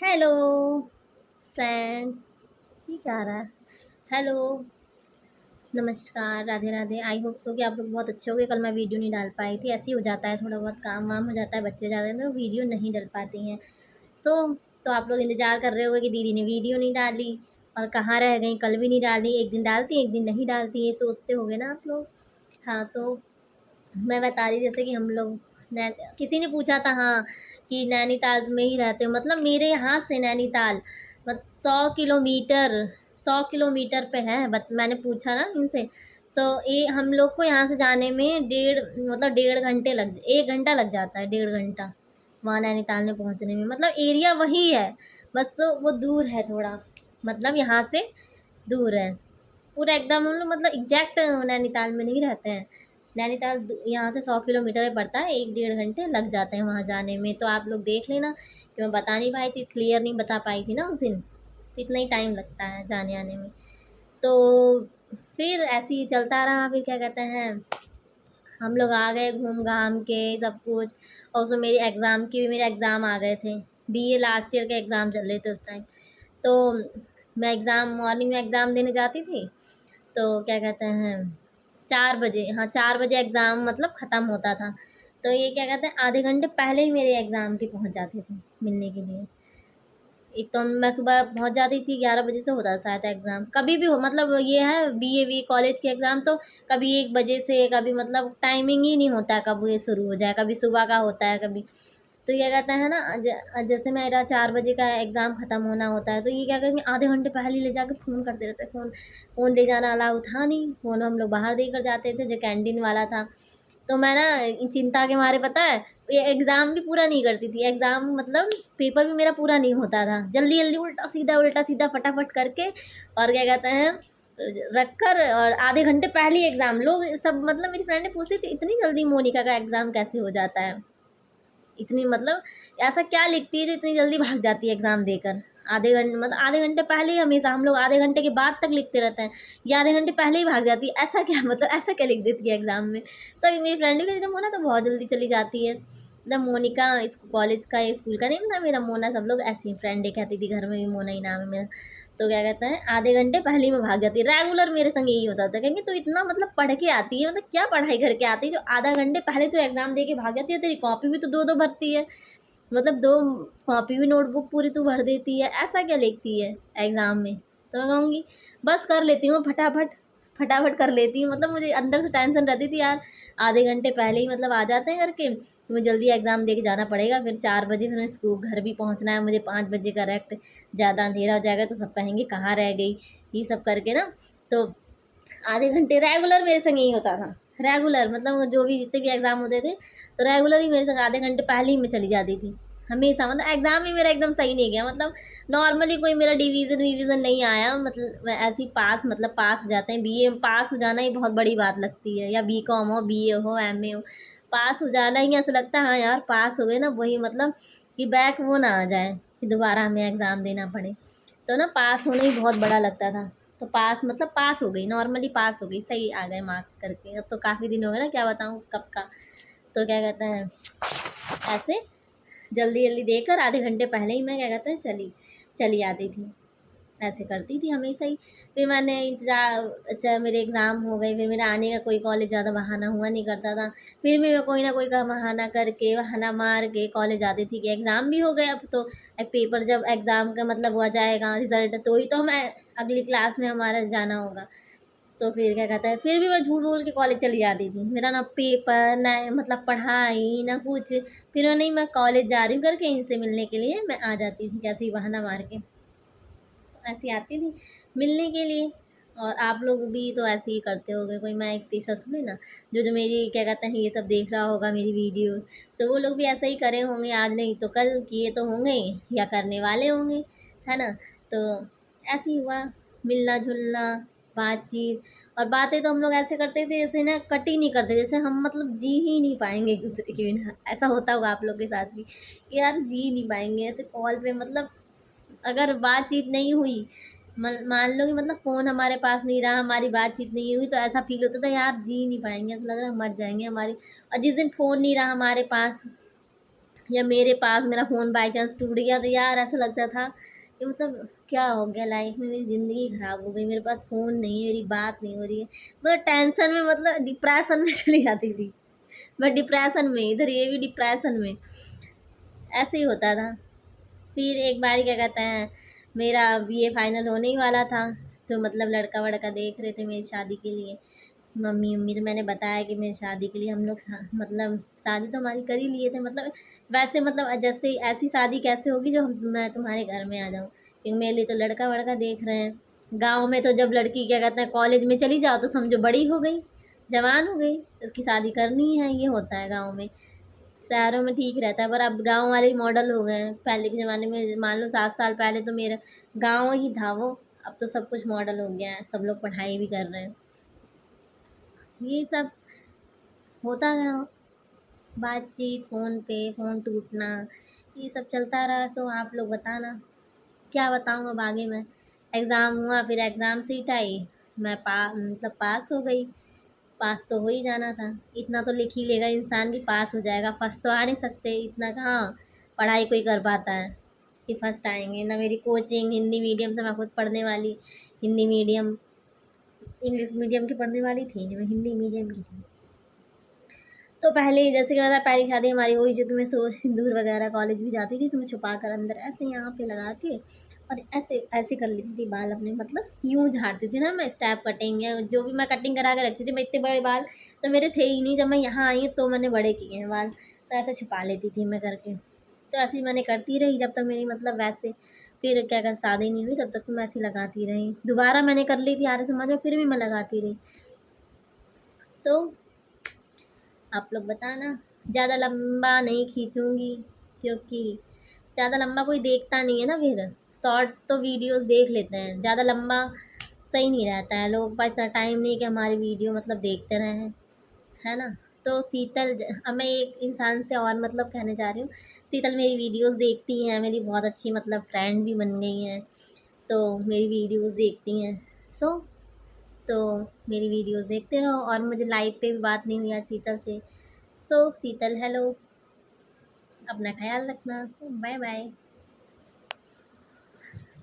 Hello friends. ये क्या आ रहा है? हेलो, नमस्कार, Radhe Radhe. I hope so कि आप लोग बहुत अच्छे होंगे। कल मैं वीडियो नहीं डाल पाई थी, ऐसे ही हो जाता है, थोड़ा बहुत काम वाम हो जाता है, बच्चे ज़्यादा हैं तो वीडियो नहीं डल पाती हैं। सो तो आप लोग इंतज़ार कर रहे होगे कि दीदी ने वीडियो नहीं डाली और कहाँ रह गई, कल भी नहीं डाली, एक दिन डालती एक दिन नहीं डालती, ये सोचते होगे ना आप लोग। हाँ, तो मैं बता रही जैसे कि हम लोग किसी ने पूछा था, हाँ, कि नैनीताल में ही रहते हो, मतलब मेरे यहाँ से नैनीताल 100 किलोमीटर, 100 किलोमीटर पे है। बट मैंने पूछा ना इनसे, तो ये हम लोग को यहाँ से जाने में 1.5 घंटे लग, 1 घंटा लग जाता है, 1.5 घंटा वहाँ नैनीताल में पहुँचने में। मतलब एरिया वही है, बस तो वो दूर है थोड़ा, मतलब यहाँ से दूर है पूरा एकदम। हम लोग मतलब एग्जैक्ट नैनीताल में नहीं रहते हैं। नैनीताल यहाँ से 100 किलोमीटर में पड़ता है, 1 डेढ़ घंटे लग जाते हैं वहाँ जाने में। तो आप लोग देख लेना कि मैं बता नहीं पाई थी, क्लियर नहीं बता पाई थी ना उस दिन, तो इतना ही टाइम लगता है जाने आने में। तो फिर ऐसे ही चलता रहा। फिर क्या कहते हैं, हम लोग आ गए घूम घाम के सब कुछ। और उसमें मेरी एग्ज़ाम की भी, मेरे एग्ज़ाम आ गए थे, बीए लास्ट ईयर के एग्ज़ाम चल रहे थे उस टाइम। तो मैं एग्ज़ाम मॉर्निंग में एग्ज़ाम देने जाती थी, तो क्या कहते हैं, 4 बजे, हाँ 4 बजे एग्ज़ाम मतलब ख़त्म होता था। तो ये क्या कहते हैं, आधे घंटे पहले ही मेरे एग्ज़ाम के पहुंच जाते थे मिलने के लिए। एक तो मैं सुबह पहुंच जाती थी, 11 बजे से होता था शायद एग्ज़ाम, कभी भी हो, मतलब ये है बीए कॉलेज के एग्ज़ाम तो कभी 1 बजे से, कभी मतलब टाइमिंग ही नहीं होता है कब ये शुरू हो जाए, कभी सुबह का होता है कभी। तो ये कहता है ना, जैसे मेरा 4 बजे का एग्ज़ाम ख़त्म होना होता है, तो ये क्या करेंगे, आधे घंटे पहले ले जाकर फ़ोन करते रहते हैं। फ़ोन ले जाना अलाउ था नहीं, फ़ोन हम लोग बाहर देकर जाते थे, जो कैंटीन वाला था। तो मैं ना चिंता के मारे, पता है, ये एग्ज़ाम भी पूरा नहीं करती थी। एग्ज़ाम मतलब पेपर भी मेरा पूरा नहीं होता था, जल्दी जल्दी उल्टा सीधा फटाफट करके, और क्या कहते हैं, रख कर, और आधे घंटे पहले ही एग्ज़ाम। लोग सब मतलब मेरी फ्रेंड ने पूछी थी, इतनी जल्दी मोनिका का एग्ज़ाम कैसे हो जाता है, इतनी मतलब ऐसा क्या लिखती है जो इतनी जल्दी भाग जाती है एग्ज़ाम देकर। आधे घंटे मतलब आधे घंटे पहले ही, हमेशा हम लोग आधे घंटे के बाद तक लिखते रहते हैं, ये आधे घंटे पहले ही भाग जाती है, ऐसा क्या मतलब, ऐसा क्या लिख देती है एग्ज़ाम में। सभी मेरी फ्रेंड भी कहती मोना तो बहुत जल्दी चली जाती है, मतलब मोनिका इस कॉलेज का, स्कूल का नेम था मेरा मोना, सब लोग ऐसी फ्रेंड कहती थी, घर में भी मोना ही नाम है मेरा। तो क्या कहते हैं, आधे घंटे पहले ही मैं भाग जाती है, रेगुलर मेरे संग यही होता था। कहेंगे तो इतना मतलब पढ़ के आती है, मतलब क्या पढ़ाई करके आती है जो आधा घंटे पहले तो एग्ज़ाम दे के भाग जाती है, तेरी कॉपी भी तो दो दो भरती है, मतलब 2 कॉपी भी नोटबुक पूरी तू भर देती है, ऐसा क्या लिखती है एग्ज़ाम में। तो मैं कहूँगी बस कर लेती हूँ फटाफट, फटाफट कर लेती हूँ, मतलब मुझे अंदर से टेंशन रहती थी यार, आधे घंटे पहले ही मतलब आ जाते हैं करके, तो मुझे जल्दी एग्ज़ाम दे के जाना पड़ेगा, फिर 4 बजे फिर मैं स्कूल घर भी पहुँचना है मुझे 5 बजे करेक्ट। ज़्यादा अंधेरा हो जाएगा तो सब कहेंगे कहाँ रह गई, ये सब करके ना। तो आधे घंटे रेगुलर मेरे संग यही होता था, रेगुलर मतलब जो भी जितने भी एग्ज़ाम होते थे, तो रेगुलर ही मेरे संग आधे घंटे पहले ही मैं चली जाती थी हमेशा। मतलब एग्ज़ाम भी मेरा एकदम सही नहीं गया, मतलब नॉर्मली कोई मेरा डिवीज़न विवीज़न नहीं आया, मतलब मैं ऐसे ही पास, मतलब पास हो जाते हैं, बीए में पास हो जाना ही बहुत बड़ी बात लगती है, या बीकॉम हो, बीए हो, एमए हो, पास हो जाना ही ऐसा लगता है हाँ यार पास हो गए ना, वही मतलब कि बैक वो ना आ जाए कि दोबारा हमें एग्ज़ाम देना पड़े। तो ना पास होना ही बहुत बड़ा लगता था। तो पास मतलब पास हो गई, नॉर्मली पास हो गई, सही आ गए मार्क्स करके। अब तो काफ़ी दिन हो गए ना, क्या बताऊँ कब का। तो क्या कहते हैं, ऐसे जल्दी जल्दी देकर आधे घंटे पहले ही मैं क्या कहते हैं चली चली आती थी, ऐसे करती थी हमेशा ही। फिर मैंने इंतज़ार, अच्छा मेरे एग्ज़ाम हो गए, फिर मेरा आने का कोई कॉलेज ज़्यादा बहाना हुआ नहीं करता था, फिर भी मैं कोई ना कोई का बहाना करके, बहाना मार के कॉलेज आती थी कि एग्ज़ाम भी हो गए अब तो। एक पेपर जब एग्ज़ाम का मतलब हुआ जाएगा रिज़ल्ट, तो ही तो हमें अगली क्लास में हमारा जाना होगा। तो फिर क्या कहता है, फिर भी मैं झूठ बोल के कॉलेज चली जाती थी, मेरा ना पेपर ना मतलब पढ़ाई ना कुछ, फिर नहीं मैं कॉलेज जा रही हूँ करके इनसे मिलने के लिए मैं आ जाती थी, कैसे ही बहाना मार के ऐसी आती थी मिलने के लिए। और आप लोग भी तो ऐसे ही करते होगे, कोई मैं स्पेशल थोड़ी ना, जो मेरी क्या कहते हैं ये सब देख रहा होगा मेरी वीडियोस, तो वो लोग भी ऐसा ही करे होंगे, आज नहीं तो कल किए तो होंगे ही, या करने वाले होंगे, है ना। तो ऐसे ही हुआ, मिलना जुलना, बातचीत। और बातें तो हम लोग ऐसे करते थे जैसे ना कट ही नहीं करते, जैसे हम मतलब जी ही नहीं पाएंगे एक दूसरे के बिना, ऐसा होता होगा आप लोग के साथ भी कि यार जी नहीं पाएंगे ऐसे कॉल पे, मतलब अगर बातचीत नहीं हुई, मान लो कि मतलब फ़ोन हमारे पास नहीं रहा, हमारी बातचीत नहीं हुई, तो ऐसा फ़ील होता था यार जी नहीं पाएँगे, ऐसा लग रहा है मर जाएँगे हमारी। और जिस दिन फ़ोन नहीं रहा हमारे पास, या मेरे पास मेरा फ़ोन बाई चांस टूट गया तो यार ऐसा लगता था कि मतलब क्या हो गया लाइफ में, मेरी ज़िंदगी ख़राब हो गई, मेरे पास फ़ोन नहीं है, मेरी बात नहीं हो रही है। मतलब टेंशन में, मतलब डिप्रेशन में चली जाती थी मैं, डिप्रेशन में, इधर ये भी डिप्रेशन में, ऐसे ही होता था। फिर एक बार क्या कहते हैं, मेरा बीए फाइनल होने ही वाला था, तो मतलब लड़का वड़का देख रहे थे मेरी शादी के लिए, मम्मी मम्मी, तो मैंने बताया कि मेरी शादी के लिए हम लोग मतलब शादी तो हमारी कर ही लिए थे, मतलब वैसे मतलब जैसे ऐसी शादी कैसे होगी जो मैं तुम्हारे घर में आ जाऊँ, क्योंकि मेरे लिए तो लड़का वड़का देख रहे हैं। गांव में तो जब लड़की क्या कहते हैं कॉलेज में चली जाओ तो समझो बड़ी हो गई, जवान हो गई, उसकी शादी करनी है, ये होता है गाँव में। शहरों में ठीक रहता है, पर अब गाँव वाले भी मॉडल हो गए हैं। पहले के ज़माने में मान लो 7 साल पहले तो मेरा गाँव ही था वो, अब तो सब कुछ मॉडल हो गया है, सब लोग पढ़ाई भी कर रहे हैं। ये सब होता रहा, बातचीत, फ़ोन पे फ़ोन टूटना, ये सब चलता रहा। सो आप लोग बताना, क्या बताऊँ अब आगे मैं। एग्ज़ाम हुआ, फिर एग्ज़ाम सीट आई, मैं मतलब पास हो गई। पास तो हो ही जाना था, इतना तो लिख ही लेगा इंसान कि पास हो जाएगा, फर्स्ट तो आ नहीं सकते, इतना कहाँ पढ़ाई कोई कर पाता है कि फर्स्ट आएंगे। ना मेरी कोचिंग हिंदी मीडियम से, मैं खुद पढ़ने वाली हिंदी मीडियम, इंग्लिश मीडियम की पढ़ने वाली थी नहीं, मैं हिंदी मीडियम की थी। तो पहले ही जैसे क्या था, पहली शादी हमारी हुई जो, तो मैं सिंदूर वगैरह कॉलेज भी जाती थी तो मैं छुपा कर अंदर ऐसे यहाँ पे लगा के और ऐसे ऐसे कर लेती थी बाल अपने, मतलब यूँ झाड़ती थी ना मैं, स्टेप कटिंग या जो भी मैं कटिंग करा के रखती थी। मैं इतने बड़े बाल तो मेरे थे ही नहीं, जब मैं यहाँ आई तो मैंने बड़े किए हैं बाल, तो ऐसे छुपा लेती थी मैं करके। तो ऐसे ही मैंने करती रही जब तक मेरी मतलब वैसे, फिर क्या कर शादी नहीं हुई तब तक तो मैं ऐसी लगाती रही। दोबारा मैंने कर ली थी आर्य समाज में, फिर भी मैं लगाती रही। तो आप लोग बताना, ज़्यादा लंबा नहीं खींचूँगी क्योंकि ज़्यादा लंबा कोई देखता नहीं है ना, फिर शॉर्ट तो वीडियोस देख लेते हैं, ज़्यादा लंबा सही नहीं रहता है, लोगों के पास इतना टाइम नहीं कि हमारी वीडियो मतलब देखते रहें, है ना। तो शीतल, अब मैं एक इंसान से और मतलब कहने जा रही हूँ, शीतल मेरी वीडियोस देखती हैं, मेरी बहुत अच्छी मतलब फ्रेंड भी बन गई हैं, तो मेरी वीडियोस देखती हैं। सो तो मेरी वीडियोस देखते रहो, और मुझे लाइव पे भी बात नहीं हुई आज शीतल से। सो शीतल हेलो, अपना ख्याल रखना। सो बाय बाय।